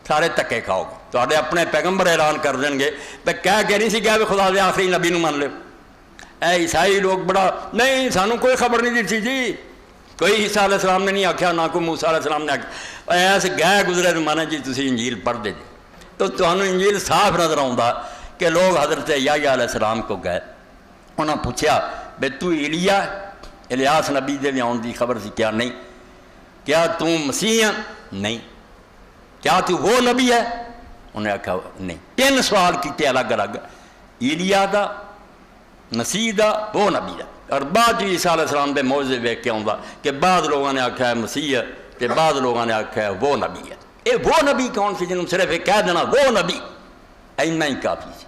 سارے دھکے کھاؤ گے. تواڈے اپنے پیغمبر اعلان کر دیں گے پہ کہہ کے نہیں سی گیا بھی خدا دے آخری نبی نو من لو. اے عیسائی لوگ بڑا نہیں سانوں کوئی خبر نہیں دیتی جی, کوئی عیسیٰ علیہ السلام نے نہیں آکھیا, نہ کوئی موسیٰ علیہ السلام نے آکھیا. ایسے گئے گزرے زمانے جی تسی انجیل پڑھ دے جی تو تمہیں انجیل صاف نظر آؤں کہ لوگ حضرت یحییٰ علیہ السلام کو گئے, انہوں نے پوچھا بے تو ایلیا الیاس نبی دے آن دی خبر سی کیا نہیں, کیا تو مسیح ہے نہیں, کیا تو وہ نبی ہے, انہیں آکھا نہیں. 3 سوال کیتے الگ الگ, ایلیا دا, مسیح دا, وہ نبی دا. اور بعد عیسیٰ علیہ السلام دے معجزے ویکھ کے آؤں کہ بعض لوگوں نے آکھا ہے مسیح ہے تے بعض لوگوں نے آکھا ہے وہ نبی ہے. اے وہ نبی کون سی جنہوں صرف کہہ دینا وہ نبی اینا ہی کافی سی.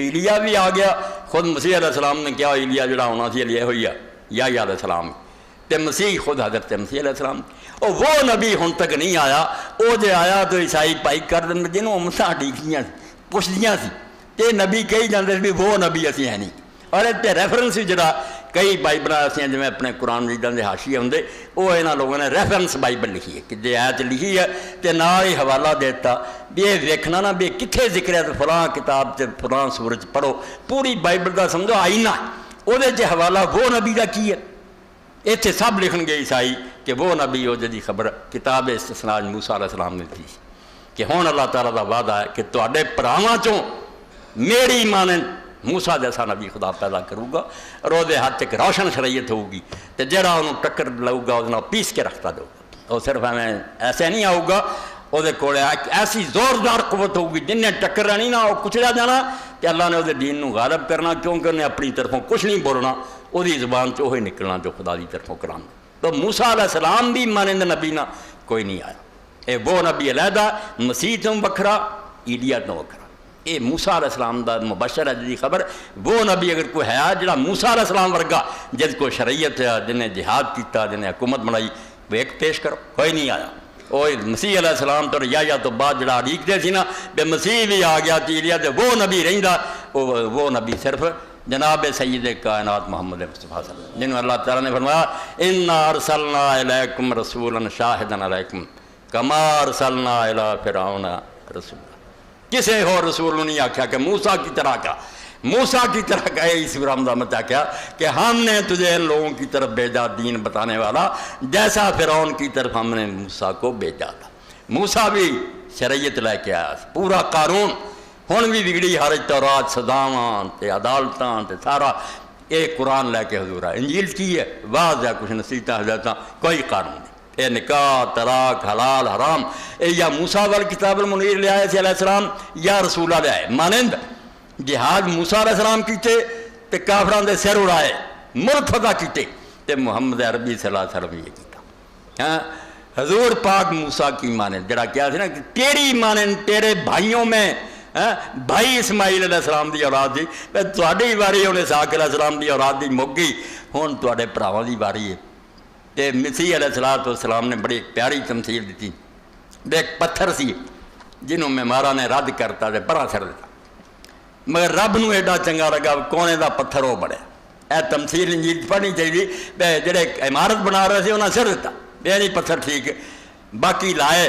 ایلیا بھی آ گیا, خود مسیح علیہ السلام نے کیا ایلیا جڑا ہونا سی ایلیا ہوئی ہے یحییٰ علیہ السلام تے مسیح خود حضرت مسیح علیہ السلام. اور وہ نبی ہن تک نہیں آیا, وہ جے آیا تو عیسائی پائی کر دیں جنہوں امتاں ڈیکیاں پوچھدیاں سی تے نبی کہی جاندے بھی وہ نبی اسی ہے نہیں. اور اتنے ریفرنس بھی جڑا کئی بائبل ایسے جی اپنے قرآن مجیداں دے حاشیے ہوندے وہ یہاں لوگوں نے ریفرنس بائبل لکھی ہے کہ جی آیت لکھی ہے تے نال ہی حوالہ دیتا بھی یہ ویکھنا نا بھی کتھے ذکر ہے تو فلاں کتاب تے فلاں سورج پڑھو, پوری بائبل دا سمجھو آئینہ وہ دے حوالہ وہ نبی دا کی ہے. اتنے سب لکھن گے عیسائی کہ وہ نبی ہو جدی خبر کتاب استثناء موسیٰ علیہ السلام نے دی کہ ہون اللہ تعالیٰ دا وعدہ ہے کہ تواڈے پراواں چوں میری مانند موسیٰ جیسا نبی خدا پیدا کروں گا اور وہ ہاتھ ایک روشن شریعت ہوگی تو جہاں انہوں ٹکر لوں گا وہ پیس کے رکھتا دو گا. وہ صرف ہمیں ایسے نہیں آؤ گا, وہ کول ایسی زوردار قوت ہوگی جن نے ٹکر رہنی نہ وہ کچلیا جانا کہ اللہ نے وہ دین نو غالب کرنا, کیونکہ انہیں اپنی طرفوں کچھ نہیں بولنا, وہ زبان چ وہی نکلنا جو خدا دی طرفوں کرانا. تو موسیٰ علیہ السلام بھی مانند نبی نہ کوئی نہیں آیا. اے وہ نبی علیحدہ, مسیح تو وکھرا, ایلیا تو وکھرا. اے موسیٰ علیہ السلام دا مبشر ہے جی خبر. وہ نبی اگر کوئی ہے جڑا موسیٰ علیہ السلام ورگا جس کو شریعت ہے, جن نے جہاد کیتا, جن نے حکومت بنائی, وہ ایک پیش کرو, کوئی نہیں آیا. وہ مسیح علیہ السلام تو یحییٰ تو بعد جڑا علیق دے سی نا بے مسیح بھی آ گیا تیریا تے وہ نبی رہندا, وہ نبی صرف جناب سید کائنات محمد مصطفیٰ صلی اللہ علیہ وسلم جنہوں اللہ تعالیٰ نے فرمایا انا ارسلنا الیکم رسولا شاہدا علیکم کما ارسلنا الی فرعون رسولا. کسی اور رسول نہیں آکھا کہ موسیٰ کی طرح کا, موسیٰ کی طرح کا اس رمضان میں کیا کہ ہم نے تجھے ان لوگوں کی طرف بھیجا دین بتانے والا جیسا فرعون کی طرف ہم نے موسیٰ کو بھیجا تھا. موسیٰ بھی شریعت لے کے آیا, پورا قانون ہن بھی بگڑی ہر تورات سزاواں تے عدالتاں تے سارا ایک قرآن لے کے حضور آئے. انجیل کی ہے واضح کچھ نصیحتاں ہدایتاں, کوئی قانون نہیں. اے نکاح طلاق حلال حرام اے یا موسیٰ وال کتاب المنیر لے آئے علیہ السلام یا رسولہ لے آئے. مانند جہاد موسیٰ علیہ السلام کیتے تے کافران دے سر اڑائے, ملک فتح کیتے تے محمد عربی صلی اللہ علیہ وسلم یہ کیتا. حضور پاک موسیٰ کی مانند جڑا کیا تھی نا کہ تیری مانند تیرے بھائیوں میں بھائی اسماعیل علیہ السلام دی اولاد دی تواڈی واری انہیں اسحاق علیہ السلام دی اولاد دی مک گئی, ہن تواڈے بھراواں دی واری ہے. تے مسیح علیہ السلام نے بڑی پیاری تمثیل دیتی. ایک پتھر سی جنہوں معماراں نے رد کرتا تے پرا چھڑ دیتا, مگر رب نو ایڈا چنگا لگا کونے دا پتھر وہ بڑے. اے تمثیل انجیل پڑھنی چاہیے. جڑے عمارت بنا رہے تھے انہاں چھڑ دیتا, یہ نہیں پتھر ٹھیک ہے, باقی لائے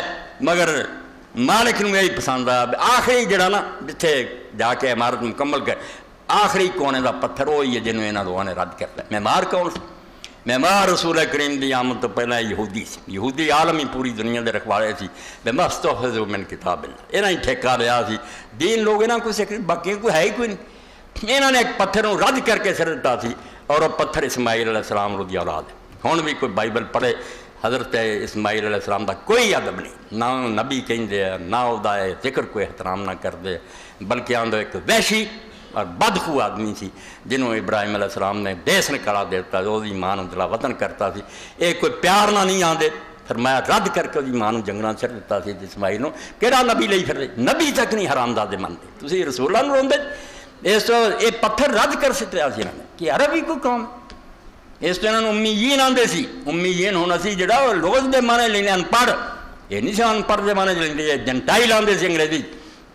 مگر مالک نو یہی پسند آیا. آخری جڑا نا جتھے جا کے عمارت مکمل کر آخری کونے دا پتھر وہی ہے جنہوں انہاں دوواں نے رد کرتا. معمار کون سی؟ معمار رسول کریم دی آمد تو پہلے یہودی سی. یہودی عالمی پوری دنیا دے رکھوالے سی. بمستحفظ من کتاب اللہ, انہاں ہی ٹھیکہ لیا سی. دین لوگ انہاں کوئی سیکرٹ باقی کوئی ہے ہی کوئی نہیں. انہاں نے ایک پتھر نو رد کر کے سر دیتا سی اور وہ پتھر اسماعیل علیہ السلام دی اولاد ہے. ہن بھی کوئی بائبل پڑھے حضرت اسماعیل علیہ السلام دا کوئی ادب نہیں, نہ نبی کہندے نہ او دا ذکر کوئی احترام نہ کردے, بلکہ آندو ایک وحشی اور بدخو آدمی سی جنہوں ابراہیم علیہ السلام نے دیس نکالا دیتا, وہ ماں جلا وطن کرتا سی. ایک کوئی پیار نہ نہیں آندے, فرمایا رد کر کے ماں جنگلاں چڑھ دیتا سی. اسماعیل نو کہڑا نبی لئی پھر نبی تک نہیں حرام زادے منتے, تسی رسولاں نو روندے. اس تو یہ پتھر رد کر سٹیا سی انہوں نے کہ عربی کو قوم. اس تو انہوں نے امیین آندے سی. امیین ہونا سی جڑا لغت دے معنی لینے ان پڑھ, یہ نہیں سی ان پڑھ دے معنی لیندے, جنٹائل آندے سی انگریزی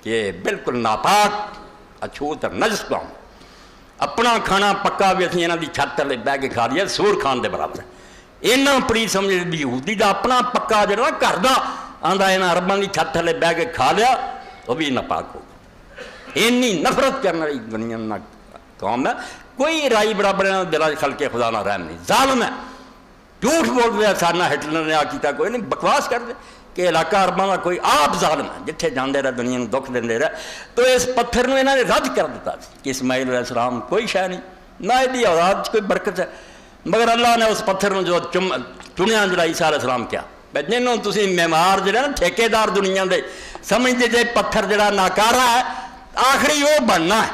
کہ بالکل ناپاک اچھوت اور نجس قوم. اپنا کھانا پکا بھی اسی انہاں دی چھت تلے بہ کے کھا لیا, سور کھان دے برابر ہے. انہاں پڑی سمجھ یہودی دا اپنا پکا جڑا گھر دا آندا یہاں عرباں دی چھت تھلے بہ کے کھا لیا وہ بھی ناپاک ہو گیا۔ اینی نفرت کرنے والی دنیا نہ قوم ہے، کوئی رائی برابر دل خلق خدا نہ رحم نہیں، ظالم ہے، جھوٹ بول رہا سارنا ہٹلر نے آ کیتا کوئی نہیں، بکواس کر دے کہ علاقہ عرباں کا کوئی آپ ظالم ہے جتھے جاندے رہے دنیا میں دکھ دے رہے، تو اس پتھر نے انہوں نے رد کر دیتا کہ اسماعیل علیہ السلام کوئی شے نہیں، نہ یہ اولاد کوئی برکت ہے، مگر اللہ نے اس پتھر میں جو چنیا جڑا عیسیٰ علیہ السلام کیا جنہوں تسی معمار جڑا نا ٹھیکے دار دنیا دے سمجھتے جے پتھر جڑا ناکارا ہے آخری وہ بننا ہے،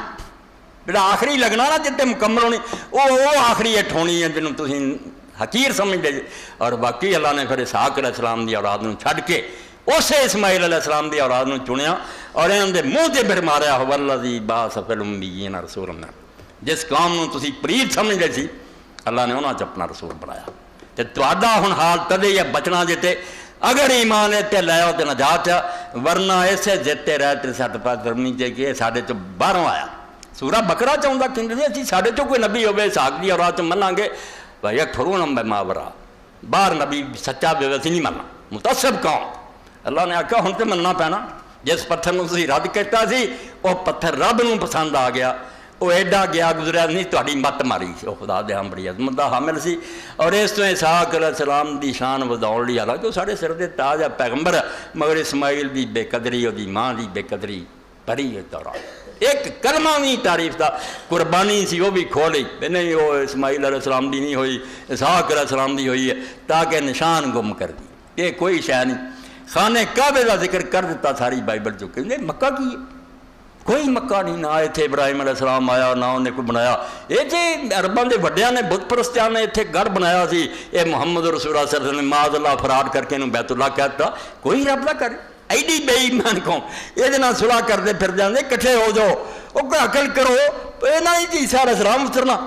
جڑا آخری لگنا نا جتے مکمل ہونی وہ آخری اٹھ ہونی ہے جنہوں تسی حقیر سمجھتے جے، اور باقی اللہ نے پھر اسحاق علیہ السلام دی اولاد نوں چھڈ کے اسے اسماعیل علیہ السلام دی اولاد نوں چنیا اور انہوں دے منہ تے پھر ماریا والذی بعث فی الامیین رسولا، جس قوم نوں تسی پلیت سمجھتے سی اللہ نے انہاں چ اپنا رسول بنایا۔ تے تہاڈا ہن حال تدے یا بچنا جتے اگر ایمان تے لے آؤ تے نجات ہے، ورنہ ایسے جتے رہ تے سٹ پا گرمی تے کہ ساڈے چ باہروں آیا سورہ بقرہ چاہتا کہ اسی ساڈے چ کوئی نبی ہوے اسحاق دی اولاد چ مناں گے بھائی یکفرون بما ورا، باہر نبی سچا بے وسی نہیں مننا، متعصب قوم۔ اللہ نے آکھا ہن تے مننا پینا، جس پتھر نوں تسی رد کیتا سی وہ پتھر رب نوں پسند آ گیا، وہ ایڈا گیا گزریا نہیں، تہاڈی مت ماری سی، وہ خدا دے ہم بڑی عظمت دا حامل سی، اور اس تو اسحاق علیہ السلام دی شان وداؤن لئی حالانکہ وہ ساڈے سر دے تاج ہے پیغمبر ہے، مگر اسماعیل دی بے قدری اور دی ماں دی بے قدری بھری ہے تورات، ایک کلمہ نہیں تعریف دا، قربانی سی وہ بھی کھولی نہیں وہ اسماعیل علیہ السلام دی نہیں ہوئی، اسحاق علیہ السلام دی ہوئی ہے، تاکہ نشان گم کر دی، یہ کوئی شے نہیں۔ خانہ کعبے کا ذکر کر دیتا ساری بائبل جو کہ مکہ کی ہے، کوئی مکہ نہیں، نہ اتنے ابراہیم علیہ السلام آیا نہ انہیں کوئی بنایا، یہ جی عرباں دے وڈیاں نے بت پرستیاں نے اتنے گھر بنایا سی، یہ محمد رسول اللہ صلی اللہ علیہ وسلم معاذ اللہ فراد کر کے انہوں بیت اللہ کہتا، کوئی رب نہ کرے، ایڈی بے ایمان قوم یہ نہ صلح کرتے پھر جاندے کٹھے ہو جاؤ، وہ کوئی عقل کرو، یہ نہ ہی عیسیٰ علیہ السلام اترنا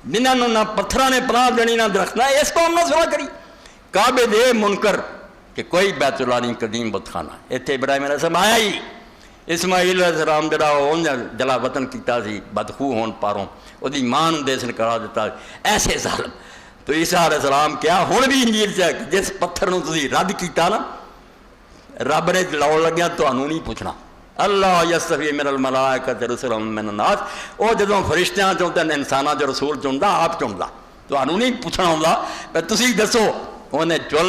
جنہوں نہ پتھراں نے پناہ دینی نہ درخت نہ، اس قوم نہ صلح کری، کعبے دے منکر کہ کوئی بیت اللہ نہیں قدیم بت خانہ، اتنے ابراہیم علیہ السلام آیا ہی، اسماعیل علیہ السلام جڑا اون جلا وطن کیتا سی بدخو ہون پاروں وہ دی ماں نوں دیس نکلا دیتا، ایسے ظالم۔ تو عیسیٰ علیہ السلام کیا ہن بھی انجیل سے جس پتھر نوں تسی رد کیتا نا رب نے لاؤ لگیا تانوں نہیں پوچھنا، اللہ یستفی من الملائکۃ رسلا من الناس، وہ جدوں فرشتیاں چوں تے انساناں چوں رسول چندا آپ چندا، تانوں نہیں پوچھنا ہوندا تسی دسو انہیں چن